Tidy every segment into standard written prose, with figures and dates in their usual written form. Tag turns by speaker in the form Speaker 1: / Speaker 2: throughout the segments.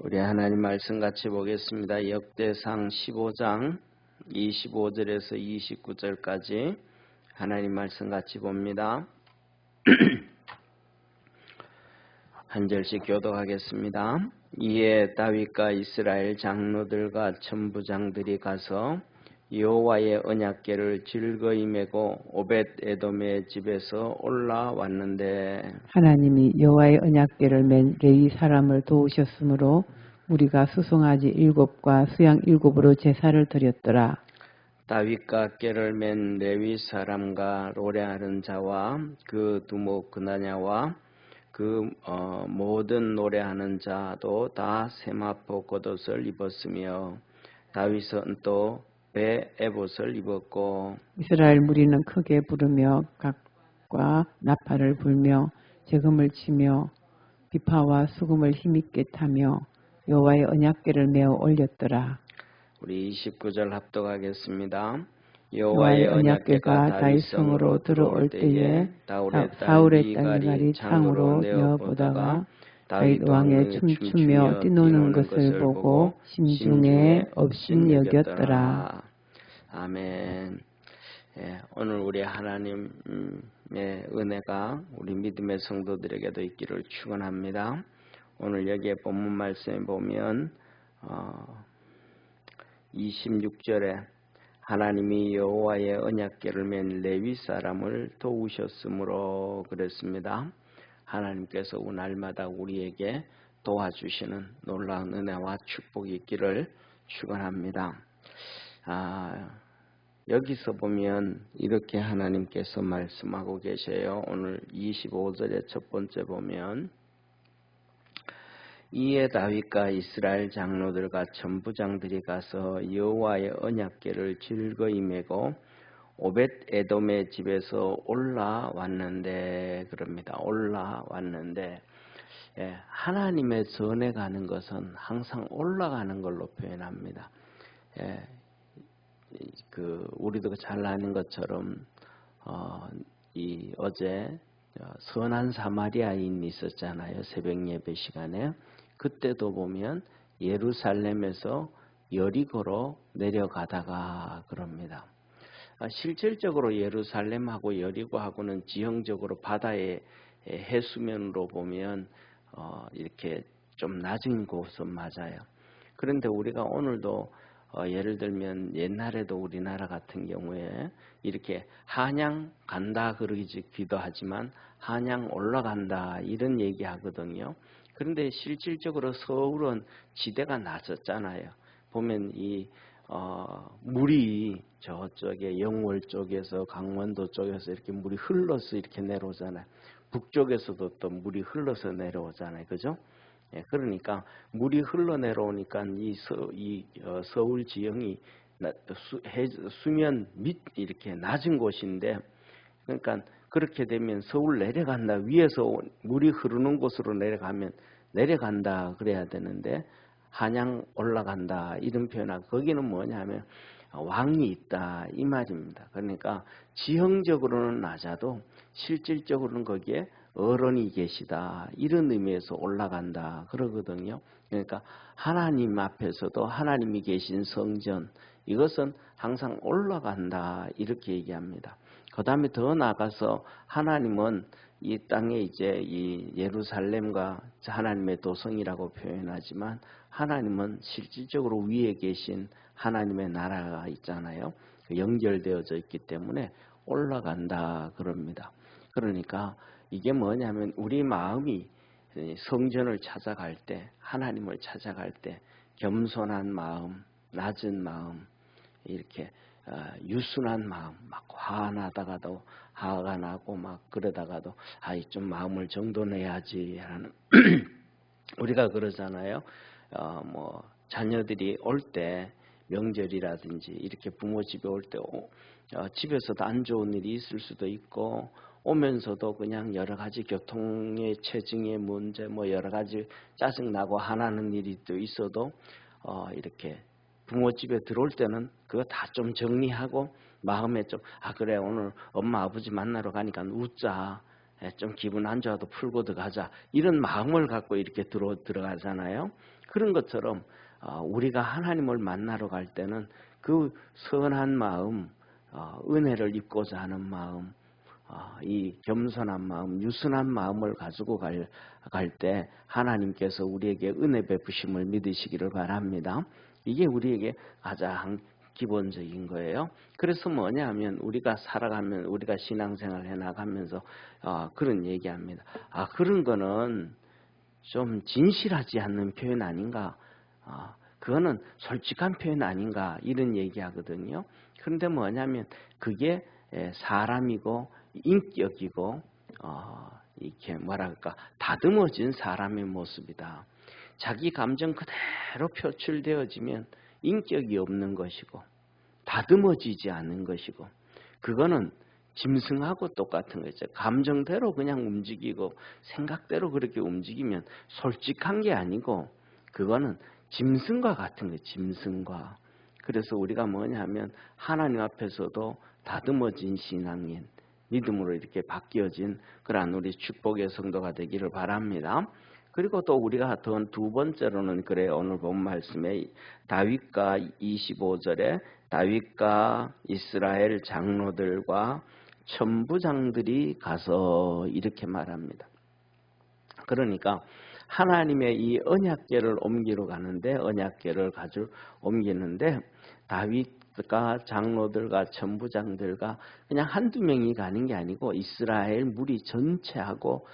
Speaker 1: 우리 하나님 말씀 같이 보겠습니다. 역대상 15장 25절에서 29절까지 하나님 말씀 같이 봅니다. 한 절씩 교독하겠습니다. 이에 다윗과 이스라엘 장로들과 천부장들이 가서 여호와의 언약궤를 즐거이 메고 오벳 에돔의 집에서 올라왔는데
Speaker 2: 하나님이 여호와의 언약궤를 맨 레위 사람을 도우셨으므로 우리가 수송아지 7과 수양 7으로 제사를 드렸더라.
Speaker 1: 다윗과 궤를 맨 레위 사람과 노래하는 자와 그 두목 그나냐와 그 모든 노래하는 자도 다 세마포 겉옷을 입었으며 다윗은 또 배 에봇을 입었고
Speaker 2: 이스라엘 무리는 크게 부르며 각과 나팔을 불며 재금을 치며 비파와 수금을 힘있게 타며 여호와의 언약궤를 메어 올렸더라.
Speaker 1: 우리 29절 합독하겠습니다.
Speaker 2: 여호와의 언약궤가 다윗 성으로 들어올 때에 사울의 딸 미갈이 창으로 내어보다가 다윗 왕의 춤추며 뛰노는 것을 보고 심중에 업신 여겼더라.
Speaker 1: 아멘. 오늘 우리 하나님의 은혜가 우리 믿음의 성도들에게도 있기를 축원합니다. 오늘 여기에 본문 말씀에 보면 26절에 하나님이 여호와의 언약궤를 맨 레위 사람을 도우셨으므로 그랬습니다. 하나님께서 날마다 우리에게 도와주시는 놀라운 은혜와 축복이 있기를 축원합니다. 여기서 보면 이렇게 하나님께서 말씀하고 계세요. 오늘 25절의 첫 번째 보면 이에 다윗과 이스라엘 장로들과 천부장들이 가서 여호와의 언약궤를 즐거이 메고 오벳 에돔의 집에서 올라왔는데 그럽니다. 올라왔는데 하나님의 전에 가는 것은 항상 올라가는 걸로 표현합니다. 우리도 잘 아는 것처럼 어제 선한 사마리아인이 있었잖아요. 새벽 예배 시간에. 그때도 보면 예루살렘에서 여리고로 내려가다가 그럽니다. 실질적으로 예루살렘하고 여리고하고는 지형적으로 바다의 해수면으로 보면 이렇게 좀 낮은 곳은 맞아요. 그런데 우리가 오늘도 예를 들면 옛날에도 우리나라 같은 경우에 이렇게 한양 간다 그러기도 하지만 한양 올라간다 이런 얘기 하거든요. 그런데 실질적으로 서울은 지대가 낮았잖아요. 보면 물이 저쪽에 영월 쪽에서 강원도 쪽에서 이렇게 물이 흘러서 이렇게 내려오잖아요. 북쪽에서도 또 물이 흘러서 내려오잖아요. 그죠? 그러니까 물이 흘러내려오니까 서울 지형이 수면 밑 이렇게 낮은 곳인데 그러니까 그렇게 되면 서울 내려간다 위에서 물이 흐르는 곳으로 내려간다 그래야 되는데 한양 올라간다 이런 표현하고 거기는 뭐냐면 왕이 있다 이 말입니다. 그러니까 지형적으로는 낮아도 실질적으로는 거기에 어른이 계시다 이런 의미에서 올라간다 그러거든요. 그러니까 하나님 앞에서도 하나님이 계신 성전 이것은 항상 올라간다 이렇게 얘기합니다. 그 다음에 더 나아가서 하나님은 이 땅에 이제 이 예루살렘과 하나님의 도성이라고 표현하지만 하나님은 실질적으로 위에 계신 하나님의 나라가 있잖아요. 연결되어져 있기 때문에 올라간다 그럽니다. 그러니까 이게 뭐냐면 우리 마음이 성전을 찾아갈 때 하나님을 찾아갈 때 겸손한 마음, 낮은 마음 이렇게 유순한 마음 막 화나다가도 화가 나고 막 그러다가도 좀 마음을 정돈해야지 하는 우리가 그러잖아요. 자녀들이 올 때 명절이라든지 이렇게 부모 집에 올 때 집에서도 안 좋은 일이 있을 수도 있고 오면서도 그냥 여러 가지 교통의 체증의 문제 여러 가지 짜증나고 화나는 일이 또 있어도 이렇게 부모 집에 들어올 때는 그거 다 좀 정리하고 마음에 좀 그래 오늘 엄마 아버지 만나러 가니까 웃자 좀 기분 안 좋아도 풀고 들어가자 이런 마음을 갖고 이렇게 들어가잖아요. 그런 것처럼 우리가 하나님을 만나러 갈 때는 그 선한 마음, 은혜를 입고자 하는 마음, 이 겸손한 마음, 유순한 마음을 가지고 갈 때 하나님께서 우리에게 은혜 베푸심을 믿으시기를 바랍니다. 이게 우리에게 가장 기본적인 거예요. 그래서 뭐냐 하면 우리가 살아가면 우리가 신앙생활 해나가면서 그런 얘기합니다. 그런 거는 좀 진실하지 않는 표현 아닌가? 그거는 솔직한 표현 아닌가? 이런 얘기하거든요. 그런데 뭐냐면 그게 사람이고 인격이고 이렇게 뭐랄까 다듬어진 사람의 모습이다. 자기 감정 그대로 표출되어지면 인격이 없는 것이고 다듬어지지 않는 것이고 그거는 짐승하고 똑같은 거죠. 감정대로 그냥 움직이고 생각대로 그렇게 움직이면 솔직한 게 아니고 그거는 짐승과 같은 거예요. 짐승과. 그래서 우리가 뭐냐면 하나님 앞에서도 다듬어진 신앙인, 믿음으로 이렇게 바뀌어진 그러한 우리 축복의 성도가 되기를 바랍니다. 그리고 또 우리가 두 번째로는 그래요. 오늘 본 말씀에 다윗과 25절에 다윗과 이스라엘 장로들과 천부장들이 가서 이렇게 말합니다. 그러니까 하나님의 이 언약궤를 옮기러 가는데 언약궤를 가지고 옮기는데 다윗과 장로들과 천부장들과 그냥 한두 명이 가는 게 아니고 이스라엘 무리 전체하고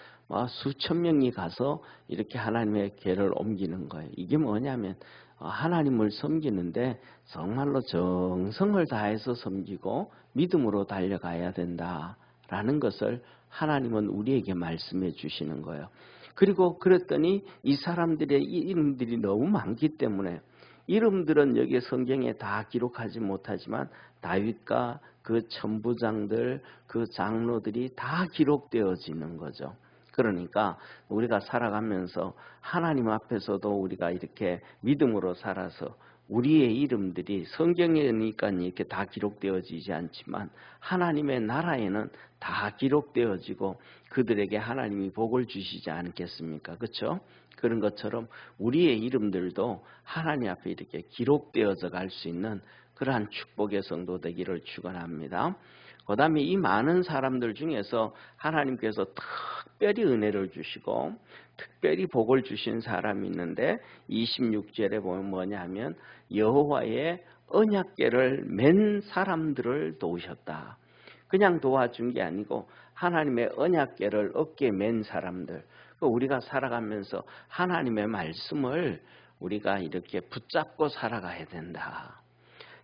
Speaker 1: 수천 명이 가서 이렇게 하나님의 궤를 옮기는 거예요. 이게 뭐냐면 하나님을 섬기는데 정말로 정성을 다해서 섬기고 믿음으로 달려가야 된다라는 것을 하나님은 우리에게 말씀해 주시는 거예요. 그리고 그랬더니 이 사람들의 이름들이 너무 많기 때문에 이름들은 여기 성경에 다 기록하지 못하지만 다윗과 그 천부장들, 그 장로들이 다 기록되어지는 거죠. 그러니까 우리가 살아가면서 하나님 앞에서도 우리가 이렇게 믿음으로 살아서 우리의 이름들이 성경이니까 이렇게 다 기록되어지지 않지만 하나님의 나라에는 다 기록되어지고 그들에게 하나님이 복을 주시지 않겠습니까? 그렇죠? 그런 것처럼 우리의 이름들도 하나님 앞에 이렇게 기록되어져 갈 수 있는 그러한 축복의 성도 되기를 축원합니다. 그 다음에 이 많은 사람들 중에서 하나님께서 특별히 은혜를 주시고 특별히 복을 주신 사람이 있는데 26절에 보면 뭐냐면 여호와의 언약궤를 맨 사람들을 도우셨다. 그냥 도와준 게 아니고 하나님의 언약궤를 어깨에 맨 사람들. 우리가 살아가면서 하나님의 말씀을 우리가 이렇게 붙잡고 살아가야 된다.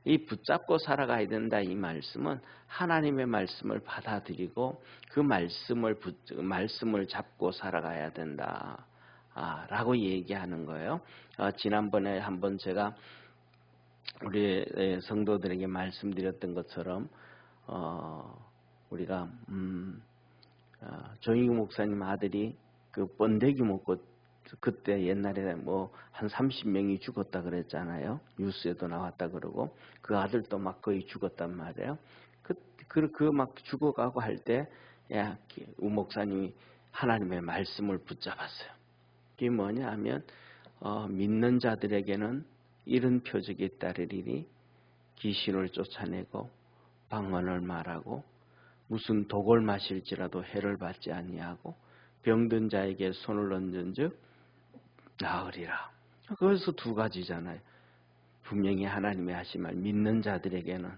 Speaker 1: 이 붙잡고 살아가야 된다. 이 말씀은 하나님의 말씀을 받아들이고 그 말씀을 잡고 살아가야 된다. 라고 얘기하는 거예요. 지난번에 한번 제가 우리 성도들에게 말씀드렸던 것처럼 우리가 조인규 목사님 아들이 그 번데기 먹고 그때 옛날에 뭐 한 30명이 죽었다 그랬잖아요. 뉴스에도 나왔다 그러고 그 아들도 막 거의 죽었단 말이에요. 그 막 죽어가고 할 때 우 목사님이 하나님의 말씀을 붙잡았어요. 그게 뭐냐 하면 믿는 자들에게는 이런 표적이 따르리니 귀신을 쫓아내고 방언을 말하고 무슨 독을 마실지라도 해를 받지 아니하고 병든 자에게 손을 얹은즉 나으리라. 그래서 두 가지잖아요. 분명히 하나님의 하신 말 믿는 자들에게는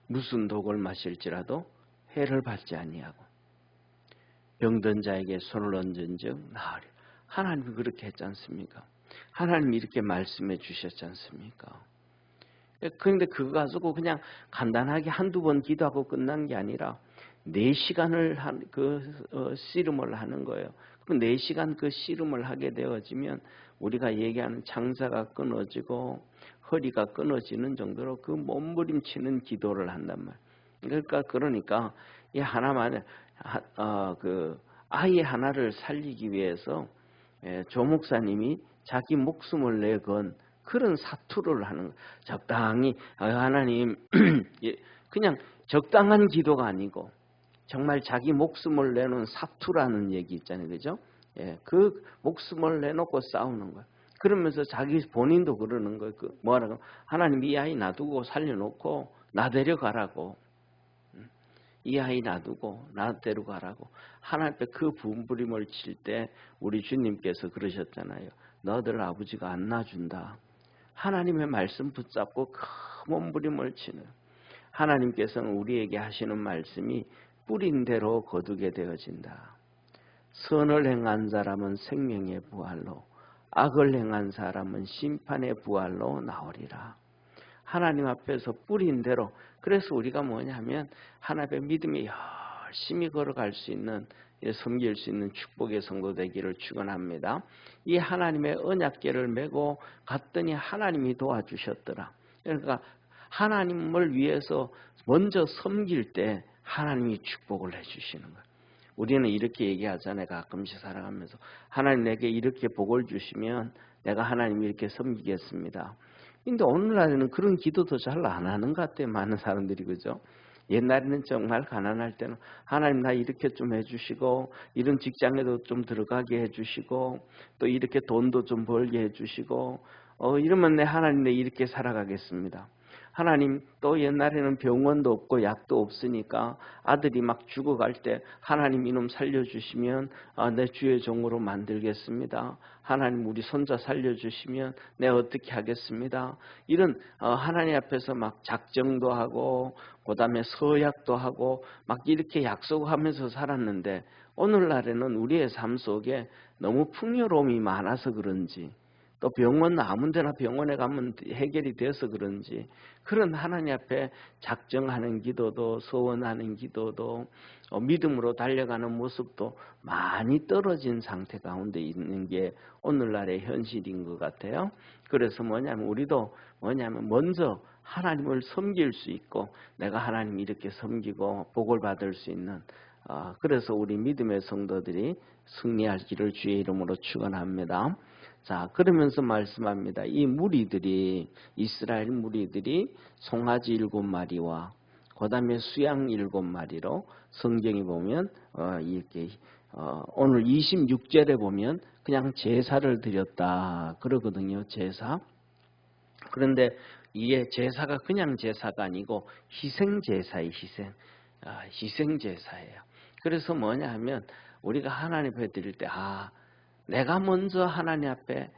Speaker 1: 무슨 독을 마실지라도 해를 받지 아니하고 병든 자에게 손을 얹은즉 나으리라. 하나님이 그렇게 했지 않습니까? 하나님이 이렇게 말씀해 주셨지 않습니까? 그런데 그거 가지고 그냥 간단하게 한두 번 기도하고 끝난 게 아니라 4시간을 씨름을 하는 거예요. 그 4시간 그 씨름을 하게 되어지면 우리가 얘기하는 창자가 끊어지고 허리가 끊어지는 정도로 그 몸부림치는 기도를 한단 말이에요. 그러니까 이 하나만 그 아이 하나를 살리기 위해서 조 목사님이 자기 목숨을 내건 그런 사투를 하는 거예요. 적당히 하나님 그냥 적당한 기도가 아니고 정말 자기 목숨을 내놓은 사투라는 얘기 있잖아요. 그죠? 예, 그 목숨을 내놓고 싸우는 거예요. 그러면서 자기 본인도 그러는 거예요. 뭐라고? 하나님 이 아이 놔두고 살려놓고 나 데려가라고. 이 아이 놔두고 나 데려가라고. 하나님 앞에 그 분부림을 칠 때 우리 주님께서 그러셨잖아요. 너들 아버지가 안 놔준다. 하나님의 말씀 붙잡고 큰 몸부림을 치는 하나님께서는 우리에게 하시는 말씀이 뿌린 대로 거두게 되어진다. 선을 행한 사람은 생명의 부활로, 악을 행한 사람은 심판의 부활로 나오리라. 하나님 앞에서 뿌린 대로. 그래서 우리가 뭐냐면 하나님의 믿음에 열심히 걸어갈 수 있는, 섬길 수 있는 축복의 성도 되기를 축원합니다. 이 하나님의 언약궤를 메고 갔더니 하나님이 도와주셨더라. 그러니까 하나님을 위해서 먼저 섬길 때 하나님이 축복을 해주시는 거예요. 우리는 이렇게 얘기하잖아요. 가끔씩 살아가면서 하나님 내게 이렇게 복을 주시면 내가 하나님 이렇게 섬기겠습니다. 근데 오늘날에는 그런 기도도 잘 안 하는 것 같아요. 많은 사람들이. 그죠? 옛날에는 정말 가난할 때는 하나님 나 이렇게 좀 해주시고, 이런 직장에도 좀 들어가게 해주시고, 또 이렇게 돈도 좀 벌게 해주시고, 이러면 내 하나님 내 이렇게 살아가겠습니다. 하나님 또 옛날에는 병원도 없고 약도 없으니까 아들이 막 죽어갈 때 하나님 이놈 살려주시면 내 주의 종으로 만들겠습니다. 하나님 우리 손자 살려주시면 내가 어떻게 하겠습니다. 이런 하나님 앞에서 막 작정도 하고 그 다음에 서약도 하고 막 이렇게 약속하면서 살았는데, 오늘날에는 우리의 삶 속에 너무 풍요로움이 많아서 그런지, 또 병원 아무 데나 병원에 가면 해결이 돼서 그런지 그런 하나님 앞에 작정하는 기도도, 소원하는 기도도, 믿음으로 달려가는 모습도 많이 떨어진 상태 가운데 있는 게 오늘날의 현실인 것 같아요. 그래서 우리도 먼저 하나님을 섬길 수 있고, 내가 하나님 이렇게 섬기고 복을 받을 수 있는, 그래서 우리 믿음의 성도들이 승리하기를 주의 이름으로 축원합니다. 자, 그러면서 말씀합니다. 이 무리들이, 이스라엘 무리들이 송아지 7마리와 그 다음에 수양 7마리로 성경에 보면 이렇게 오늘 26절에 보면 그냥 제사를 드렸다 그러거든요. 제사. 그런데 이게 제사가 그냥 제사가 아니고 희생제사예요. 희생제사예요. 그래서 뭐냐 하면 우리가 하나님 앞에 드릴 때 내가 먼저 하나님 앞에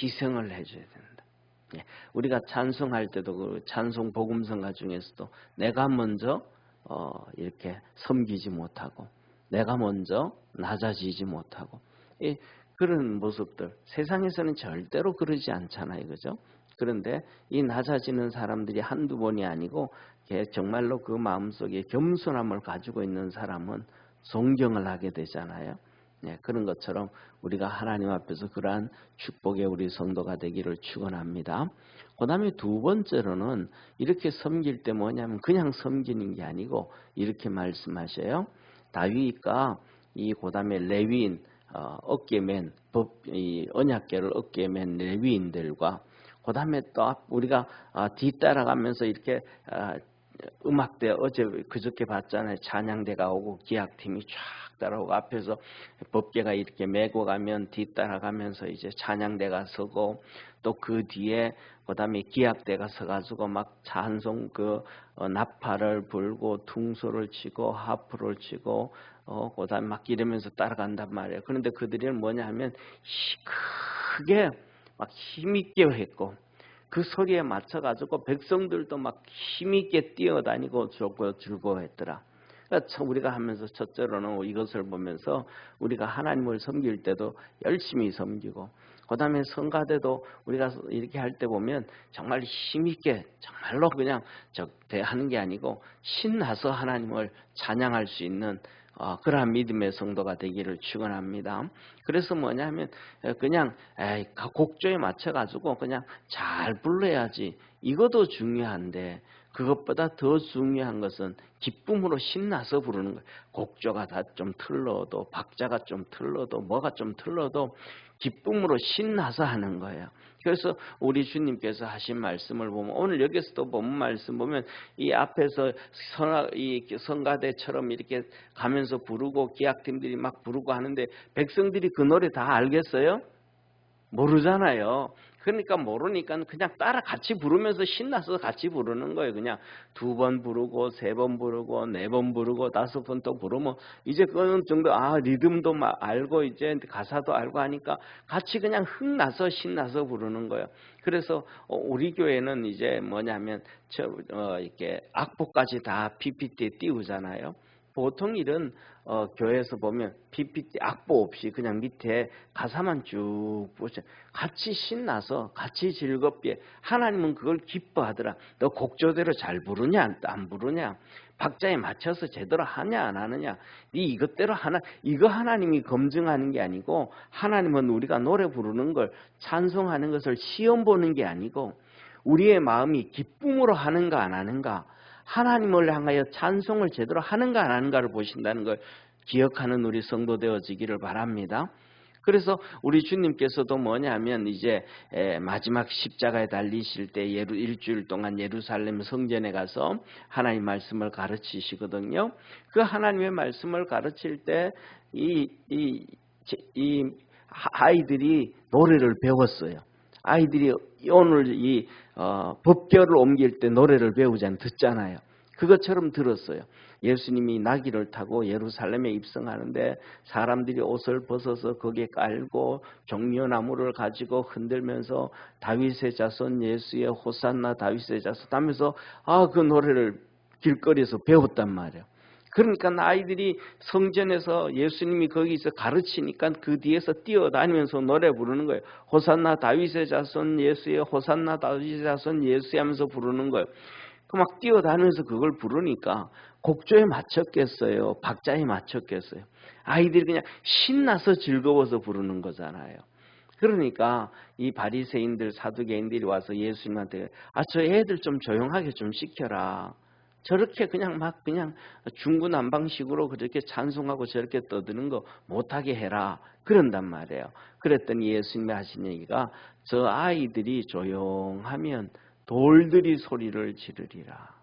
Speaker 1: 희생을 해줘야 된다. 우리가 찬송할 때도 그 찬송 복음성가 중에서도 내가 먼저 이렇게 섬기지 못하고, 내가 먼저 낮아지지 못하고, 그런 모습들 세상에서는 절대로 그러지 않잖아요. 그죠? 그런데 이 낮아지는 사람들이 한두 번이 아니고 정말로 그 마음속에 겸손함을 가지고 있는 사람은 존경을 하게 되잖아요. 그런 것처럼 우리가 하나님 앞에서 그러한 축복의 우리 성도가 되기를 축원합니다. 그 다음에 두 번째로는 이렇게 섬길 때 뭐냐면 그냥 섬기는 게 아니고 이렇게 말씀하셔요. 다윗과 그 다음에 레위인, 어깨맨, 이 언약궤를 어깨맨 레위인들과 그 다음에 또 우리가 뒤따라가면서 이렇게 음악대 그저께 봤잖아요. 찬양대가 오고 기악팀이 쫙 따라오고 앞에서 법궤가 이렇게 메고 가면 뒤따라가면서 이제 찬양대가 서고, 또 그 뒤에 그다음에 기악대가 서가지고 막 찬송 나팔을 불고 퉁소를 치고 하프를 치고 그다음에 막 이러면서 따라간단 말이에요. 그런데 그들은 뭐냐 하면 크게 막 힘있게 했고, 그 소리에 맞춰가지고 백성들도 막 힘있게 뛰어다니고 즐거워했더라. 그러니까 우리가 하면서 첫째로는 이것을 보면서 우리가 하나님을 섬길 때도 열심히 섬기고, 그 다음에 성가대도 우리가 이렇게 할 때 보면 정말 힘있게 정말로 그냥 하는 게 아니고 신나서 하나님을 찬양할 수 있는 그러한 믿음의 성도가 되기를 축원합니다. 그래서 뭐냐면 그냥 곡조에 맞춰가지고 그냥 잘 불러야지, 이것도 중요한데 그것보다 더 중요한 것은 기쁨으로 신나서 부르는 거예요. 곡조가 다 좀 틀러도 박자가 좀 틀러도 뭐가 좀 틀러도 기쁨으로 신나서 하는 거예요. 그래서 우리 주님께서 하신 말씀을 보면 오늘 여기서도 보면 말씀 보면 이 앞에서 이 성가대처럼 이렇게 가면서 부르고 기악팀들이 막 부르고 하는데 백성들이 그 노래 다 알겠어요? 모르잖아요. 그러니까 모르니까 그냥 따라 같이 부르면서 신나서 같이 부르는 거예요. 그냥 2번 부르고 3번 부르고 4번 부르고 5번 또 부르면 이제 그런 정도 리듬도 막 알고 이제 가사도 알고 하니까 같이 그냥 흥나서 신나서 부르는 거예요. 그래서 우리 교회는 이제 뭐냐면 이렇게 악보까지 다 PPT에 띄우잖아요. 보통 일은 교회에서 보면 PPT 악보 없이 그냥 밑에 가사만 쭉 보죠. 같이 신나서 같이 즐겁게 하나님은 그걸 기뻐하더라. 너 곡조대로 잘 부르냐 안 부르냐 박자에 맞춰서 제대로 하냐 안 하느냐 네 이것대로 이거 하나님이 검증하는 게 아니고 하나님은 우리가 노래 부르는 걸 찬송하는 것을 시험 보는 게 아니고 우리의 마음이 기쁨으로 하는가 안 하는가 하나님을 향하여 찬송을 제대로 하는가 안 하는가를 보신다는 걸 기억하는 우리 성도 되어지기를 바랍니다. 그래서 우리 주님께서도 뭐냐면 이제 마지막 십자가에 달리실 때 일주일 동안 예루살렘 성전에 가서 하나님 말씀을 가르치시거든요. 그 하나님의 말씀을 가르칠 때 이 아이들이 노래를 배웠어요. 아이들이 오늘 이 법궤를 옮길 때 노래를 배우잖아요. 듣잖아요. 그것처럼 들었어요. 예수님이 나귀를 타고 예루살렘에 입성하는데 사람들이 옷을 벗어서 거기에 깔고 종려나무를 가지고 흔들면서 다윗의 자손 예수의 호산나 다윗의 자손 하면서 그 노래를 길거리에서 배웠단 말이에요. 그러니까 아이들이 성전에서 예수님이 거기서 가르치니까 그 뒤에서 뛰어다니면서 노래 부르는 거예요. 호산나 다윗의 자손 예수의 호산나 다윗의 자손 예수 하면서 부르는 거예요. 막 뛰어다니면서 그걸 부르니까 곡조에 맞췄겠어요? 박자에 맞췄겠어요? 아이들이 그냥 신나서 즐거워서 부르는 거잖아요. 그러니까 이 바리새인들 사두개인들이 와서 예수님한테 저 애들 좀 조용하게 좀 시켜라. 저렇게 그냥 중구난방식으로 그렇게 찬송하고 저렇게 떠드는 거 못하게 해라. 그런단 말이에요. 그랬더니 예수님이 하신 얘기가 저 아이들이 조용하면 돌들이 소리를 지르리라.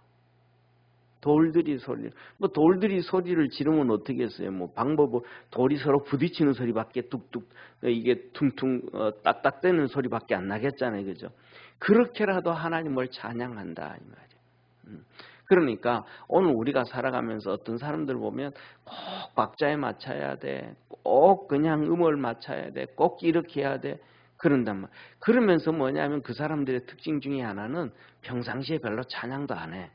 Speaker 1: 돌들이 소리를 지르면 어떻게 했어요? 방법은 돌이 서로 부딪히는 소리밖에 뚝뚝 이게 퉁퉁 딱딱대는 소리밖에 안 나겠잖아요, 그죠? 그렇게라도 하나님을 찬양한다 이 말이에요. 그러니까 오늘 우리가 살아가면서 어떤 사람들 보면 꼭 박자에 맞춰야 돼, 꼭 그냥 음을 맞춰야 돼, 꼭 이렇게 해야 돼. 그런단 말. 그러면서 뭐냐면 그 사람들의 특징 중에 하나는 평상시에 별로 찬양도 안 해.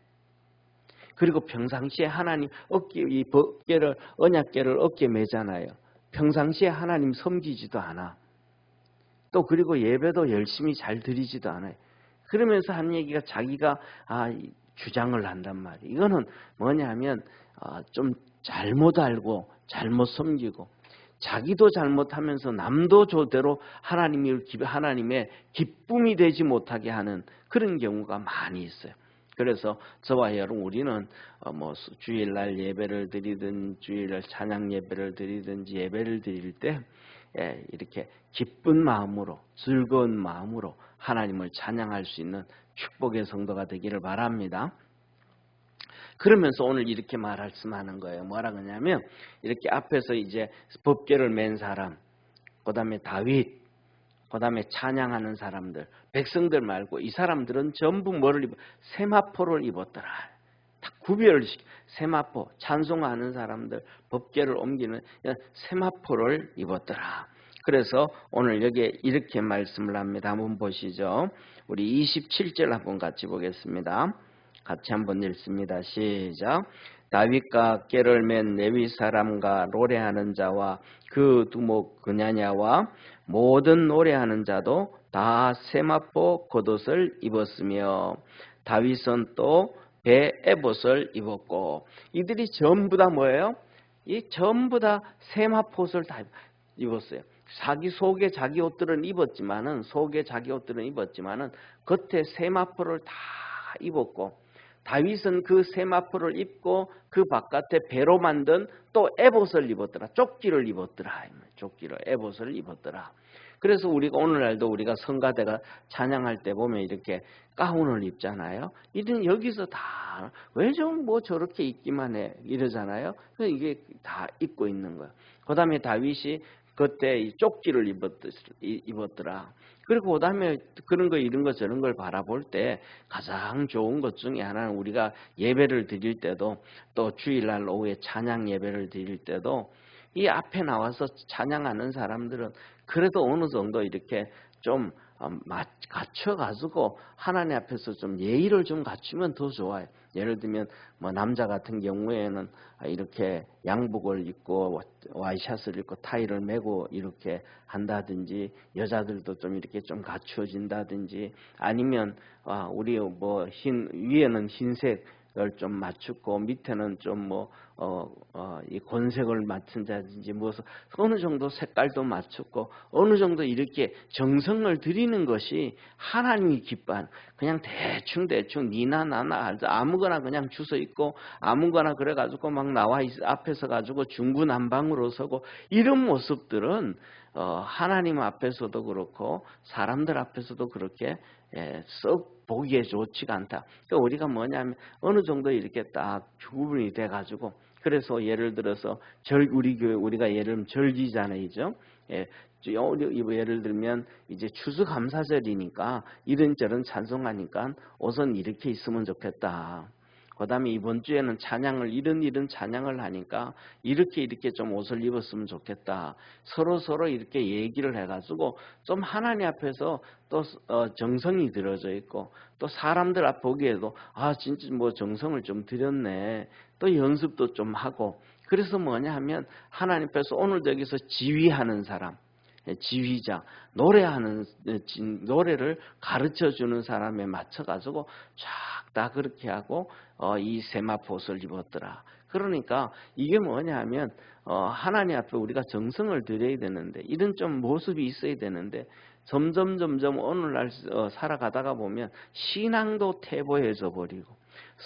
Speaker 1: 그리고 평상시에 하나님 이 법궤를 언약궤를 어깨에 매잖아요. 평상시에 하나님 섬기지도 않아. 또 그리고 예배도 열심히 잘 드리지도 않아요. 그러면서 한 얘기가 자기가 주장을 한단 말이에요. 이거는 뭐냐면 좀 잘못 알고 잘못 섬기고 자기도 잘못하면서 남도 저대로 하나님의 기쁨이 되지 못하게 하는 그런 경우가 많이 있어요. 그래서 저와 여러분 우리는 주일날 예배를 드리든 주일날 찬양 예배를 드리든지 예배를 드릴 때 이렇게 기쁜 마음으로 즐거운 마음으로 하나님을 찬양할 수 있는 축복의 성도가 되기를 바랍니다. 그러면서 오늘 이렇게 말씀하는 거예요. 뭐라 그러냐면 이렇게 앞에서 이제 법궤를 맨 사람, 그다음에 다윗, 그다음에 찬양하는 사람들, 백성들 말고 이 사람들은 전부 뭐를 세마포를 입었더라. 다 구별을 시켜. 세마포, 찬송하는 사람들, 법궤를 옮기는 세마포를 입었더라. 그래서 오늘 여기에 이렇게 말씀을 합니다. 한번 보시죠. 우리 27절 한번 같이 보겠습니다. 같이 한번 읽습니다. 시작. 다윗과 궤를 맨 레위 사람과 노래하는 자와 그 두목 그냐냐와 모든 노래하는 자도 다 세마포 겉옷을 입었으며 다윗은 또 배 에봇을 입었고 이들이 전부 다 뭐예요? 이 전부 다 세마포옷을 다 입었어요. 속에 자기 옷들은 입었지만은 겉에 세마포를 다 입었고 다윗은 그 세마포를 입고 그 바깥에 배로 만든 또 에봇을 입었더라. 조끼를 입었더라. 조끼를 에봇을 입었더라. 그래서 우리가 오늘날도 우리가 성가대가 찬양할 때 보면 이렇게 가운을 입잖아요. 이런 여기서 다 왜 좀 뭐 저렇게 입기만 해 이러잖아요. 이게 다 입고 있는 거예요. 그다음에 다윗이 그때 이 조끼를 입었더라. 그리고 그다음에 그런 거 이런 거 저런 걸 바라볼 때 가장 좋은 것 중에 하나는 우리가 예배를 드릴 때도 또 주일날 오후에 찬양 예배를 드릴 때도 이 앞에 나와서 찬양하는 사람들은 그래도 어느 정도 이렇게 좀 갖춰가지고 하나님 앞에서 좀 예의를 좀 갖추면 더 좋아요. 예를 들면 뭐 남자 같은 경우에는 이렇게 양복을 입고 와이샷을 입고 타이를 메고 이렇게 한다든지, 여자들도 좀 이렇게 좀 갖추어진다든지, 아니면 우리 뭐 위에는 흰색을 좀 맞추고 밑에는 좀 이 곤색을 맞춘다든지 무엇을 어느 정도 색깔도 맞추고 어느 정도 이렇게 정성을 들이는 것이 하나님이 기뻐하는, 그냥 대충 니나 나나 아무거나 그냥 주워 있고 아무거나 그래가지고 막 나와 앞에서 가지고 중구난방으로 서고 이런 모습들은 하나님 앞에서도 그렇고 사람들 앞에서도 그렇게 썩 보기에 좋지가 않다. 그러니까 우리가 뭐냐면 어느 정도 이렇게 딱 구분이 돼가지고, 그래서 예를 들어서 우리 교회 우리가 예를 들면 절기잖아요. 예를 들면 이제 추수감사절이니까 이런저런 찬송하니까 옷은 이렇게 있으면 좋겠다. 그다음에 이번 주에는 찬양을 이런 찬양을 하니까 이렇게 좀 옷을 입었으면 좋겠다. 서로 이렇게 얘기를 해가지고 좀 하나님 앞에서 또 정성이 들어져 있고 또 사람들 앞 보기에도 진짜 뭐 정성을 좀 들였네. 또 연습도 좀 하고, 그래서 뭐냐 하면 하나님 앞에서 오늘 여기서 지휘하는 사람, 지휘자, 노래를 가르쳐주는 사람에 맞춰가지고 쫙 다 그렇게 하고 이 세마포옷을 입었더라. 그러니까 이게 뭐냐 하면 하나님 앞에 우리가 정성을 들여야 되는데 이런 좀 모습이 있어야 되는데 점점 오늘날 살아가다가 보면 신앙도 퇴보해져 버리고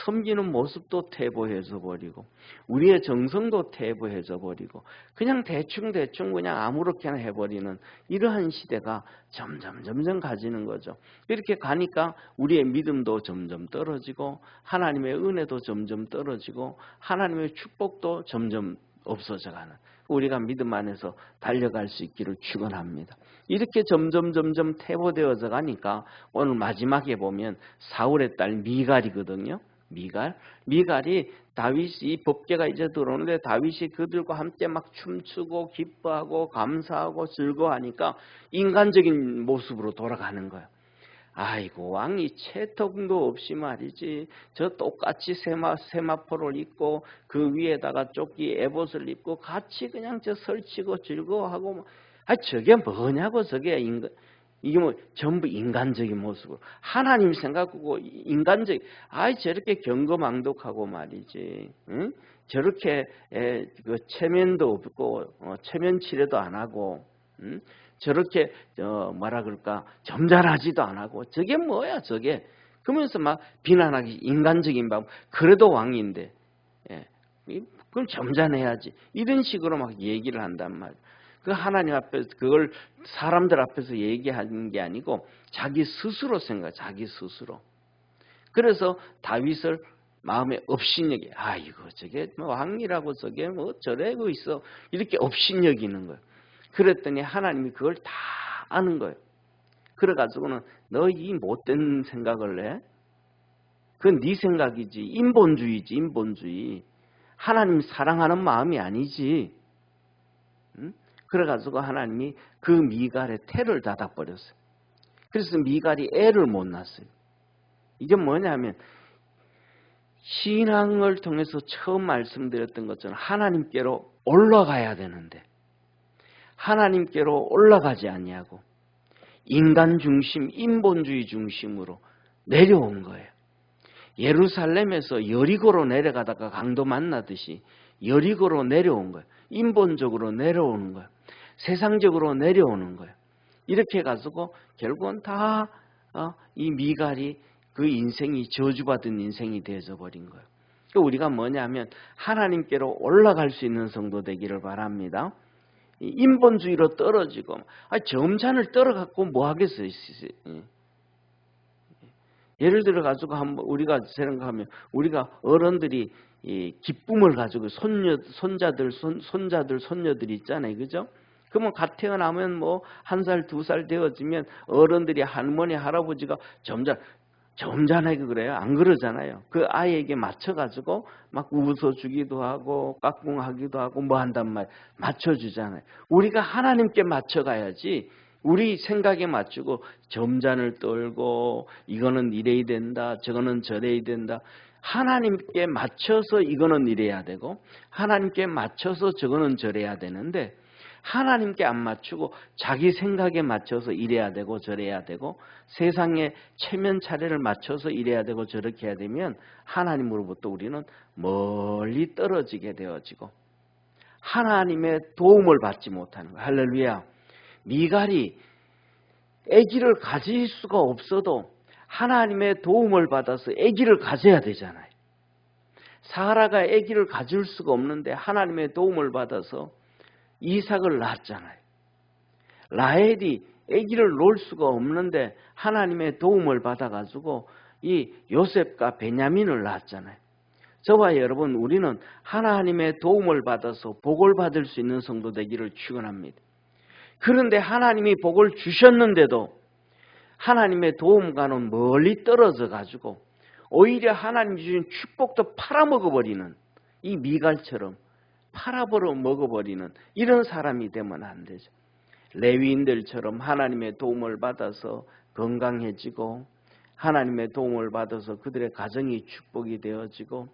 Speaker 1: 섬기는 모습도 퇴보해져 버리고 우리의 정성도 퇴보해져 버리고 그냥 대충 그냥 아무렇게나 해버리는 이러한 시대가 점점 가지는 거죠. 이렇게 가니까 우리의 믿음도 점점 떨어지고 하나님의 은혜도 점점 떨어지고 하나님의 축복도 점점 없어져가는, 우리가 믿음 안에서 달려갈 수 있기를 축원합니다. 이렇게 점점 퇴보되어져 가니까 오늘 마지막에 보면 사울의 딸 미갈이거든요. 미갈이 다윗이 법궤가 이제 들어오는데 다윗이 그들과 함께 막 춤추고 기뻐하고 감사하고 즐거워하니까 인간적인 모습으로 돌아가는 거예요. 아이고, 왕이 채통도 없이 말이지 저 똑같이 세마포를 입고 그 위에다가 조끼 에봇을 입고 같이 그냥 저 설치고 즐거워하고 저게 뭐냐고. 저게 이게 뭐 전부 인간적인 모습으로 하나님 생각하고 인간적, 저렇게 경거망독하고 말이지, 응? 저렇게 그 체면도 없고 체면 치레도 안 하고, 응? 저렇게 뭐라 그럴까 점잖하지도 안 하고 저게 뭐야 저게, 그러면서 막 비난하기 인간적인 방, 그래도 왕인데 그럼 점잖해야지 이런 식으로 막 얘기를 한단 말이야. 그 하나님 앞에서 그걸 사람들 앞에서 얘기하는 게 아니고 자기 스스로 자기 스스로. 그래서 다윗을 마음에 업신여기, 이거 저게 뭐 왕이라고 저게 뭐 저래고 있어 이렇게 업신여기는 거예요. 그랬더니 하나님이 그걸 다 아는 거예요. 그래가지고는 너 이 못된 생각을 해? 그건 네 생각이지. 인본주의지, 인본주의. 하나님 사랑하는 마음이 아니지. 응? 그래가지고 하나님이 그 미갈의 태를 닫아버렸어요. 그래서 미갈이 애를 못 낳았어요. 이게 뭐냐면 신앙을 통해서 처음 말씀드렸던 것처럼 하나님께로 올라가야 되는데 하나님께로 올라가지 아니하고 인간 중심, 인본주의 중심으로 내려온 거예요. 예루살렘에서 여리고로 내려가다가 강도 만나듯이 여리고로 내려온 거예요. 인본적으로 내려오는 거예요. 세상적으로 내려오는 거예요. 이렇게 해가지고 결국은 다 이 미갈이 그 인생이 저주받은 인생이 되어져 버린 거예요. 그러니까 우리가 뭐냐면 하나님께로 올라갈 수 있는 성도 되기를 바랍니다. 인본주의로 떨어지고 점잔을 떨어갖고 뭐 하겠어요. 예를 들어 가지고 한번 우리가 생각하면 우리가 어른들이 이 기쁨을 가지고 손자들, 손녀들이 있잖아요. 그죠? 그러면 갓 태어나면 뭐 1살, 2살 되어지면 어른들이 할머니, 할아버지가 점잖하게 그래요? 안 그러잖아요. 그 아이에게 맞춰가지고 막 웃어주기도 하고 깍꿍하기도 하고 뭐 한단 말이에요. 맞춰주잖아요. 우리가 하나님께 맞춰가야지 우리 생각에 맞추고 점잔을 떨고 이거는 이래야 된다, 저거는 저래야 된다. 하나님께 맞춰서 이거는 이래야 되고 하나님께 맞춰서 저거는 저래야 되는데 하나님께 안 맞추고 자기 생각에 맞춰서 이래야 되고 저래야 되고 세상의 체면 차례를 맞춰서 이래야 되고 저렇게 해야 되면 하나님으로부터 우리는 멀리 떨어지게 되어지고 하나님의 도움을 받지 못하는 거예요. 할렐루야. 미갈이 아기를 가질 수가 없어도 하나님의 도움을 받아서 아기를 가져야 되잖아요. 사라가 아기를 가질 수가 없는데 하나님의 도움을 받아서 이삭을 낳았잖아요. 라헬이 아기를 놓을 수가 없는데 하나님의 도움을 받아가지고 이 요셉과 베냐민을 낳았잖아요. 저와 여러분 우리는 하나님의 도움을 받아서 복을 받을 수 있는 성도 되기를 축원합니다. 그런데 하나님이 복을 주셨는데도 하나님의 도움과는 멀리 떨어져 가지고 오히려 하나님 주신 축복도 팔아먹어버리는 이 미갈처럼 팔아버려 먹어버리는 이런 사람이 되면 안 되죠. 레위인들처럼 하나님의 도움을 받아서 건강해지고 하나님의 도움을 받아서 그들의 가정이 축복이 되어지고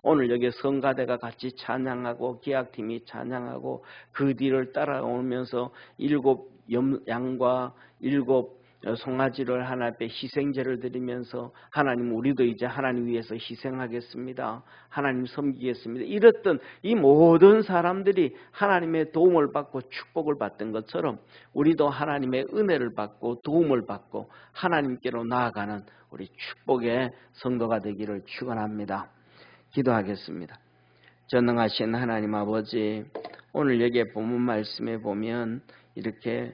Speaker 1: 오늘 여기 성가대가 같이 찬양하고 기악팀이 찬양하고 그 뒤를 따라오면서 7 양과 7 송아지를 하나님 앞에 희생제를 드리면서 하나님 우리도 이제 하나님 위해서 희생하겠습니다. 하나님 섬기겠습니다. 이랬던 이 모든 사람들이 하나님의 도움을 받고 축복을 받던 것처럼 우리도 하나님의 은혜를 받고 도움을 받고 하나님께로 나아가는 우리 축복의 성도가 되기를 축원합니다. 기도하겠습니다. 전능하신 하나님 아버지, 오늘 여기에 본문 말씀에 보면 이렇게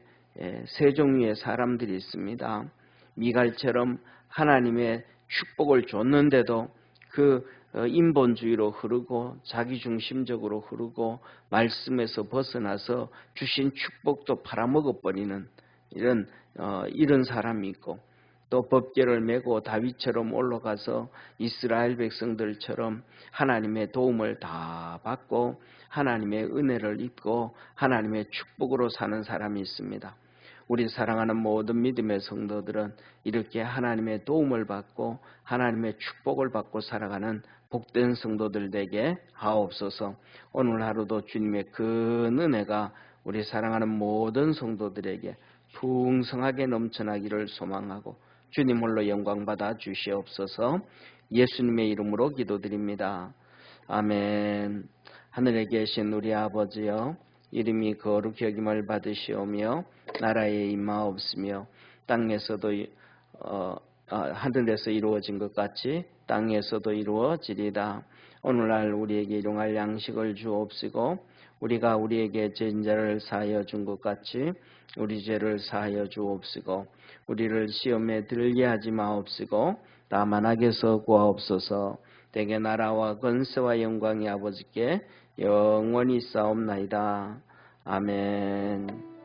Speaker 1: 세 종류의 사람들이 있습니다. 미갈처럼 하나님의 축복을 줬는데도 그 인본주의로 흐르고 자기중심적으로 흐르고 말씀에서 벗어나서 주신 축복도 팔아먹어버리는 이런 사람이 있고 또 법궤를 메고 다윗처럼 올라가서 이스라엘 백성들처럼 하나님의 도움을 다 받고 하나님의 은혜를 입고 하나님의 축복으로 사는 사람이 있습니다. 우리 사랑하는 모든 믿음의 성도들은 이렇게 하나님의 도움을 받고 하나님의 축복을 받고 살아가는 복된 성도들 되게 하옵소서. 오늘 하루도 주님의 그 은혜가 우리 사랑하는 모든 성도들에게 풍성하게 넘쳐나기를 소망하고 주님 홀로 영광받아 주시옵소서. 예수님의 이름으로 기도드립니다. 아멘. 하늘에 계신 우리 아버지여, 이름이 거룩히 여김을 받으시오며 나라에 임하옵시며 땅에서도 하늘에서 이루어진 것 같이 땅에서도 이루어지리다. 오늘날 우리에게 일용할 양식을 주옵시고 우리가 우리에게 죄인 자를 사하여 준 것 같이 우리 죄를 사하여 주옵시고 우리를 시험에 들게 하지 마옵시고 다만 악에서 구하옵소서. 대개 나라와 권세와 영광이 아버지께 영원히 싸움나이다. 아멘.